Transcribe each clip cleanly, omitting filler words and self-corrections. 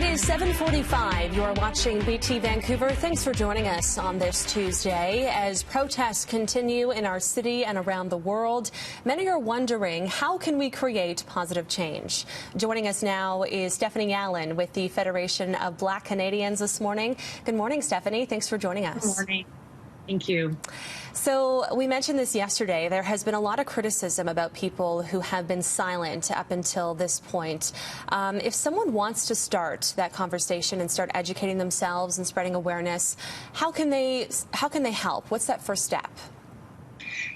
It is 7:45. You are watching BT Vancouver. Thanks for joining us on this Tuesday. As protests continue in our city and around the world, many are wondering, how can we create positive change? Joining us now is Stephanie Allen with the Federation of Black Canadians this morning. Good morning, Stephanie. Thanks for joining us. Good morning. Thank you. So we mentioned this yesterday. There has been a lot of criticism about people who have been silent up until this point. If someone wants to start that conversation and start educating themselves and spreading awareness, how can they help? What's that first step?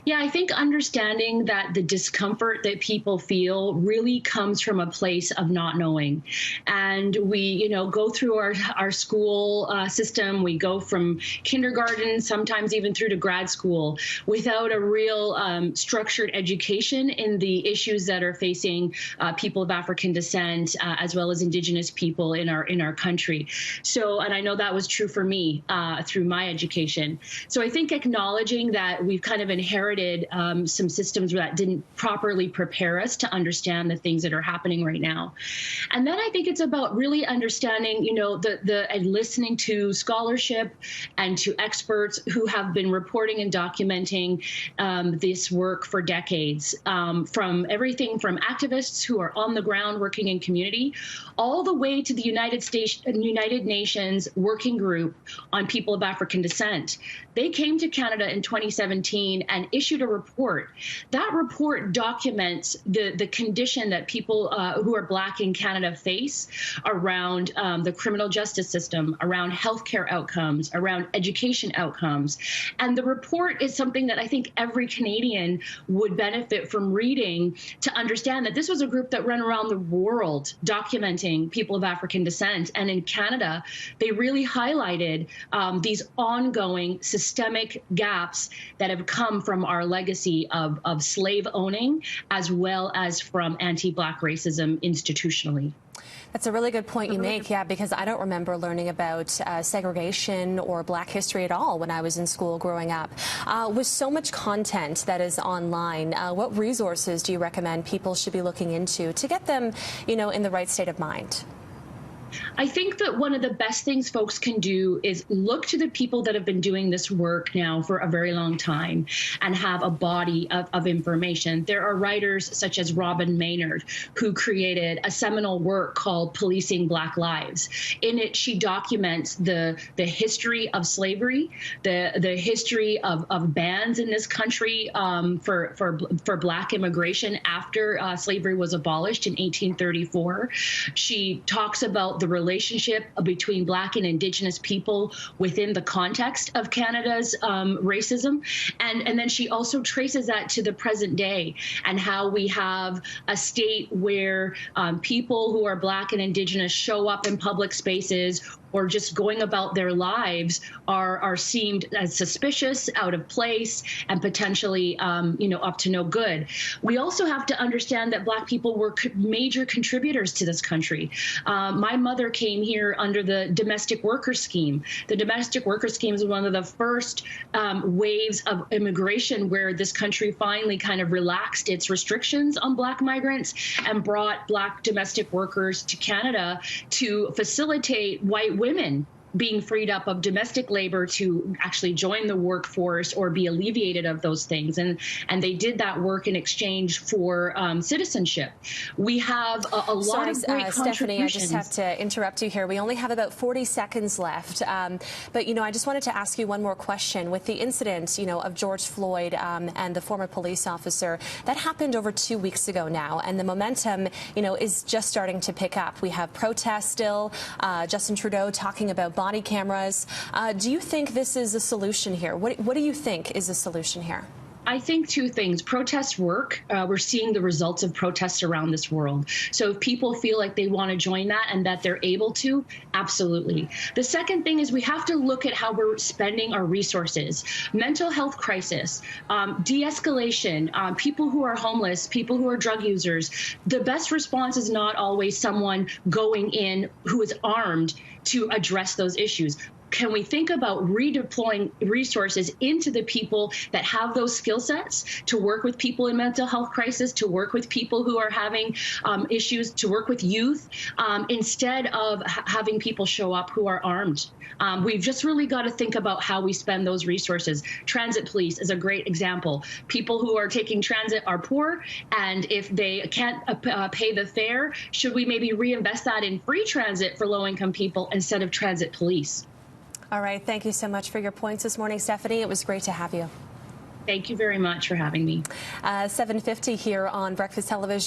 Yeah, I think understanding that the discomfort that people feel really comes from a place of not knowing. And we, go through our school system. We go from kindergarten, sometimes even through to grad school, without a real structured education in the issues that are facing people of African descent, as well as Indigenous people in our country. So, and I know that was true for me through my education. So I think acknowledging that we've kind of inherited some systems that didn't properly prepare us to understand the things that are happening right now. And then I think it's about really understanding, and listening to scholarship and to experts who have been reporting and documenting this work for decades, from everything from activists who are on the ground working in community, all the way to the United Nations Working Group on People of African Descent. They came to Canada in 2017 and issued a report. That report documents the condition that people who are Black in Canada face around the criminal justice system, around healthcare outcomes, around education outcomes. And the report is something that I think every Canadian would benefit from reading to understand that this was a group that ran around the world documenting people of African descent. And in Canada, they really highlighted these ongoing systemic gaps that have come from our legacy of slave owning, as well as from anti-Black racism institutionally. That's a really good point you make, yeah, because I don't remember learning about segregation or Black history at all when I was in school growing up. With so much content that is online, what resources do you recommend people should be looking into to get them, in the right state of mind? I think that one of the best things folks can do is look to the people that have been doing this work now for a very long time and have a body of information. There are writers such as Robin Maynard, who created a seminal work called Policing Black Lives. In it, she documents the history of slavery, the history of bans in this country for Black immigration after slavery was abolished in 1834. She talks about the relationship between Black and Indigenous people within the context of Canada's racism. And then she also traces that to the present day and how we have a state where people who are Black and Indigenous show up in public spaces or just going about their lives are seen as suspicious, out of place, and potentially, up to no good. We also have to understand that Black people were major contributors to this country. My mother came here under the domestic worker scheme. The domestic worker scheme is one of the first waves of immigration where this country finally kind of relaxed its restrictions on Black migrants and brought Black domestic workers to Canada to facilitate white women being freed up of domestic labor to actually join the workforce or be alleviated of those things. And they did that work in exchange for citizenship. We have a lot of great contributions. Stephanie, I just have to interrupt you here. We only have about 40 seconds left. But, I just wanted to ask you one more question. With the incident, of George Floyd and the former police officer, that happened over 2 weeks ago now. And the momentum, is just starting to pick up. We have protests still. Justin Trudeau talking about body cameras. Do you think this is a solution here? What do you think is a solution here? I think two things. Protests work. We're seeing the results of protests around this world. So if people feel like they want to join that and that they're able to, absolutely. The second thing is we have to look at how we're spending our resources. Mental health crisis, de-escalation, people who are homeless, people who are drug users. The best response is not always someone going in who is armed to address those issues. can we think about redeploying resources into the people that have those skill sets to work with people in mental health crisis, to work with people who are having issues, to work with youth, instead of having people show up who are armed. We've just really got to think about how we spend those resources. Transit police is a great example. People who are taking transit are poor, and if they can't pay the fare, should we maybe reinvest that in free transit for low-income people instead of transit police? All right. Thank you so much for your points this morning, Stephanie. It was great to have you. Thank you very much for having me. 7:50 here on Breakfast Television.